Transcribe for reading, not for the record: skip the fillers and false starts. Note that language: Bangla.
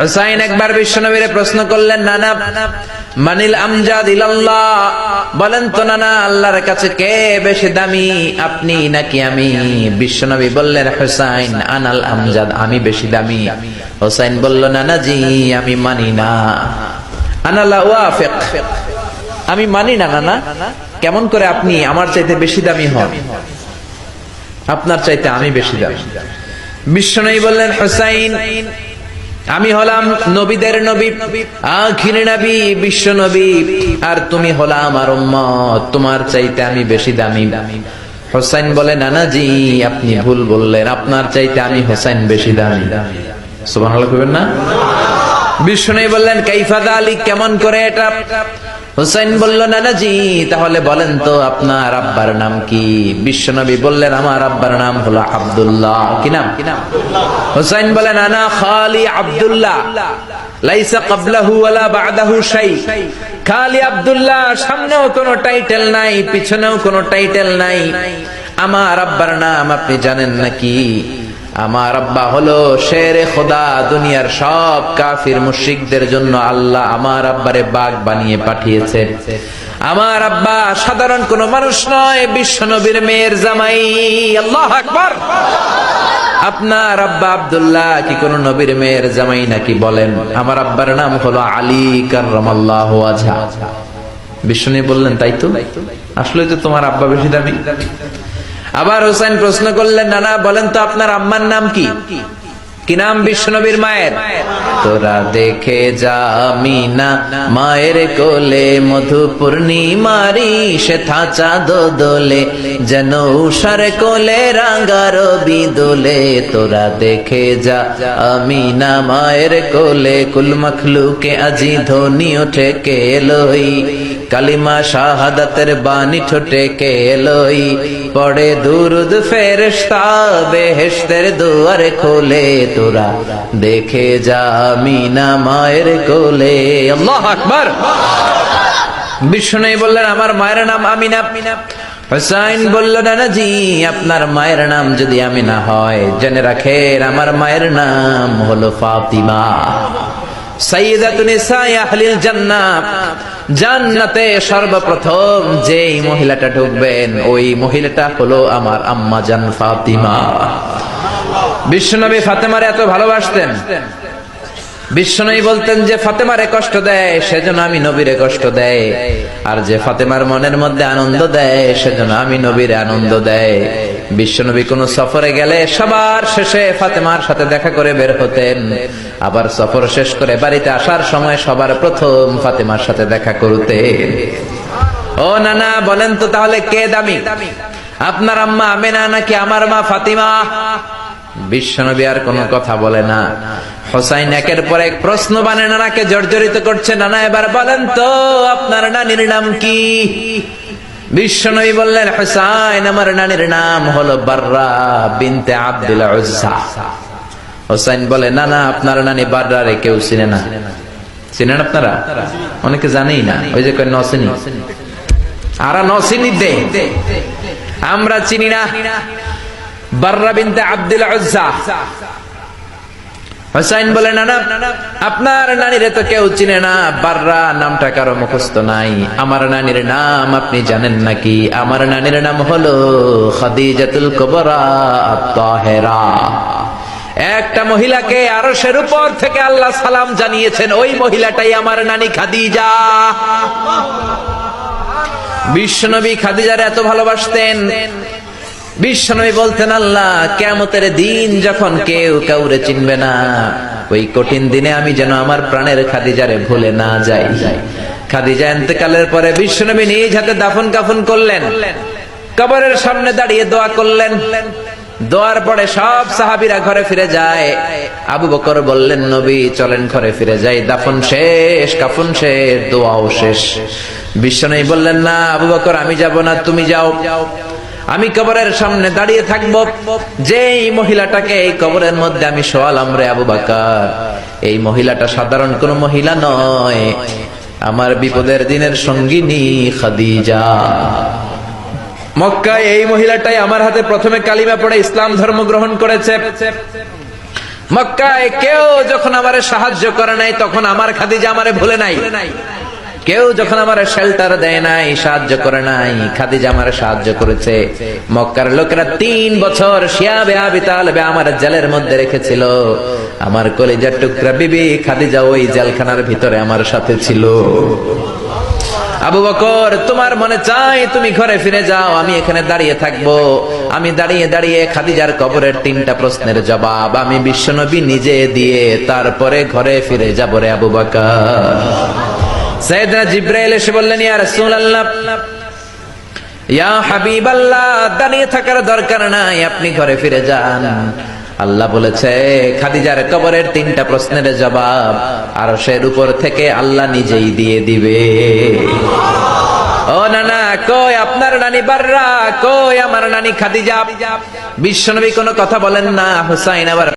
হুসাইন একবার বিশ্বনবীরে প্রশ্ন করলেন, নানা মানিল আমজাদ ইলাল্লাহ, বলেন তো নানা আল্লাহর কাছে কে বেশি দামি, আপনি নাকি আমি? বিশ্বনবী বললেন, হুসাইন আনাল আমজাদ, আমি বেশি দামি। হুসাইন বলল, নানা জি আমি মানি না, আনা লা ওয়াফিক, আমি মানি না নানা। কেমন করে আপনি আমার চাইতে বেশি দামি হন? আপনার চাইতে আমি বেশি দামি। বিশ্বনবী বললেন, হুসাইন আমি হলাম নবীদের নবী, আখির নবী, বিশ্ব নবী, আর তুমি হলা আমার উম্মত, তোমার চাইতে আমি বেশি দামি। হুসাইন বলে, নানা জি আপনি ভুল বললেন, আপনার চাইতে আমি হুসাইন বেশি দামি। সুবহানাল্লাহ কইবেন না? বিশ্বনবী বললেন, কাইফা যালিক, কেমন করে এটা? হুসাইন বলল, নানা জি তাহলে বলেন তো আপনার আব্বার নাম কি? বিশ্বনবী বললেন, আমার আব্বার নাম হলো আব্দুল্লাহ। কি নাম? হুসাইন বলেন, আনা খালি আব্দুল্লাহ, লাইসা ক্বাবলাহু ওয়ালা বা'দাহু শাই। খালি আব্দুল্লাহ, সামনেও কোনো টাইটেল নাই, পিছনেও কোনো টাইটেল নাই। আমার আব্বার নাম আপনি জানেন নাকি? আমার আব্বা হলো শেরে খোদা, দুনিয়ার সব কাফির মুশরিকদের জন্য আল্লাহ আমার আব্বারে বাগ বানিয়ে পাঠিয়েছে। আমার আব্বা সাধারণ কোন মানুষ নয়, বিশ্বনবীর মেয়ের জামাই। আল্লাহু আকবার। আপনার আব্বা আব্দুল্লাহ কি কোন নবীর মেয়ের জামাই নাকি? বলেন। আমার আব্বার নাম হলো আলী কাররামাল্লাহু ওয়াজহা। বিশ্বনবী বললেন, তাই তো, আসলে তো তোমার আব্বা বেশি দামি। আবার হুসাইন প্রশ্ন করলেন, নানা বলেন তো আপনার আম্মার নাম কি? কি নাম বিশ্বনবীর মায়ের? তোরা দেখে যা আমিনা মায়ের কোলে, মধু পূর্ণিমারি সেথা চাঁদ দোলে, যেন উষার কোলে রাঙা রবি দোলে। তোরা দেখে যা আমিনা মায়ের কোলে, কুল মখলুকে আজি ধ্বনি ওঠে কে এলোই, কালিমা শাহাদাতের বাণী ঠোঁটে কে এলোই, পড়ে দুরুদ ফেরেশতা বেহেশতের দুয়ার খোলে। তোরা দেখে যা আমিনা মায়ের কোলে। আল্লাহু আকবার। বিশ্বনবী বললেন, আমার মায়ের নাম আমিনা। হুসাইন বলল, নানা জি আপনার মায়ের নাম যদি আমিনা হয়, জেনে রাখেন আমার মায়ের নাম হলো ফাতিমা, সাইয়্যিদাতুন নিসাই আহলিল জান্নাহ। জান্নাতে সর্বপ্রথম যেই মহিলাটা ঢুকবেন, ওই মহিলাটা হলো আমার আম্মা জান ফাতিমা। বিশ্বনবী ফাতেমারে এত ভালোবাসতেন, বিশ্বনবী বলতেন যে ফাতেমারে কষ্ট দেয় সেজন্য আমি নবীরে কষ্ট দেয়, আর যে ফাতেমার মনের মধ্যে আনন্দ দেয় সেজন্য আমি নবীরে আনন্দ দেয়। বিশ্বনবী কোন সফরে গেলে সবার শেষে ফাতেমার সাথে দেখা করে বের হতেন, আবার সফর শেষ করে বাড়িতে আসার সময় সবার প্রথম ফাতেমার সাথে দেখা করতেন। ও নানা বলেন তো তাহলে কে দামি, আপনার আম্মা আমেনা নাকি আমার মা ফাতিমা? বিশ্বনবী আর কোনো কথা বলে না। হুসাইন একের পর এক প্রশ্ন বানে নানাকে জর্জরিত করছে। নানা এবার বলেন তো আপনার নানির নাম কি? বিশ্বনবী বললেন, হুসাইন আমার নানির নাম হলো বাররা বিনতে আব্দুল উজ্জা। হুসাইন বলে, নানা আপনার নানি বাররা রে কেউ চিনে না। চিনেন আপনারা? অনেকে জানেই না, ওই যে কয় নচিনি, আরা নচিনি দে, আমরা চিনি না বাররা বিনতে আব্দুল উজ্জা। হুসাইন বলে, নানা আপনার নানিরে তো কেউ চিনে না, বাররা নামটা কারো মুখস্থ নাই। আমার নানির নাম আপনি জানেন নাকি? আমার নানির নাম হলো খাদিজাতুল কুবরা আত-তাহেরা। একটা মহিলাকে আরশের উপর থেকে আল্লাহ সালাম জানিয়েছেন, ওই মহিলাটাই আমার নানি খাদিজা। বিশ্বনবী খাদিজারে এত ভালোবাসতেন। বিশ্বনবী বলতেন, আল্লাহ কিয়ামতের দিন যখন কেউ কাউরে চিনবে না, ওই কঠিন দিনে আমি যেন আমার প্রাণের খাদিজারে ভুলে না যাই। খাদিজা ইন্তেকালের পরে বিশ্বনবী নিজ হাতে দাফন কাফন করলেন, কবরের সামনে দাঁড়িয়ে দোয়া করলেন। দোয়ার পরে সব সাহাবীরা ঘরে ফিরে যায়। আবু বকর বললেন, নবী চলেন ঘরে ফিরে যাই, দাফন শেষ, কাফন শেষ, দোয়াও শেষ। বিশ্বনবী বললেন, না আবু বকর আমি যাব না, তুমি যাও, আমি কবরের সামনে দাঁড়িয়ে থাকবো। যেই মহিলাটাকে এই কবরের মধ্যে আমি শোয়ালাম রে আবু বকর, এই মহিলাটা সাধারণ কোন মহিলা নয়, আমার বিপদের দিনের সঙ্গিনী খাদিজা। মক্কায় এই মহিলাটাই আমার হাতে প্রথমে কালিমা পড়ে ইসলাম ধর্ম গ্রহণ করেছে। মক্কায় কেউ যখন আমারে সাহায্য করে নাই, তখন আমার খাদিজা আমারে ভুলে নাই। কেউ যখন আমার শেল্টার দেয় নাই, সাহায্য করে নাই, খাদিজা আমার সাহায্য করেছে। মক্কার লোকেরা 3 বছর শিয়াবে আবি তালেবে আমার জেলের মধ্যে রেখেছিল। আমার কলিজার টুকরা বিবি খাদিজা ওই জেলখানার ভিতরে আমার সাথে ছিল। আবু বকর, তোমার মনে চাই তুমি ঘরে ফিরে যাও, আমি এখানে দাঁড়িয়ে থাকবো। আমি দাঁড়িয়ে দাঁড়িয়ে খাদিজার কবরের 3টা প্রশ্নের জবাব আমি বিশ্বনবী নিজে দিয়ে তারপরে ঘরে ফিরে যাব রে আবু বকর। সাইয়েদনা জিবরাইল এসে বললেন, ইয়া রাসূলুল্লাহ, ইয়া হাবিবাল্লাহ, দাঁড়িয়ে থাকার দরকার নাই, আপনি ঘরে ফিরে যান। আল্লাহ বলেছে খাদিজার কবরের 3টা প্রশ্নের জবাব আরশের উপর থেকে আল্লাহ নিজেই দিয়ে দিবে। ও নানা, কই আপনার নানি বাররা, কই আমার নানি খাদিজা? বিশ্বনবী কোনো কথা বলেন না। হুসাইন আবার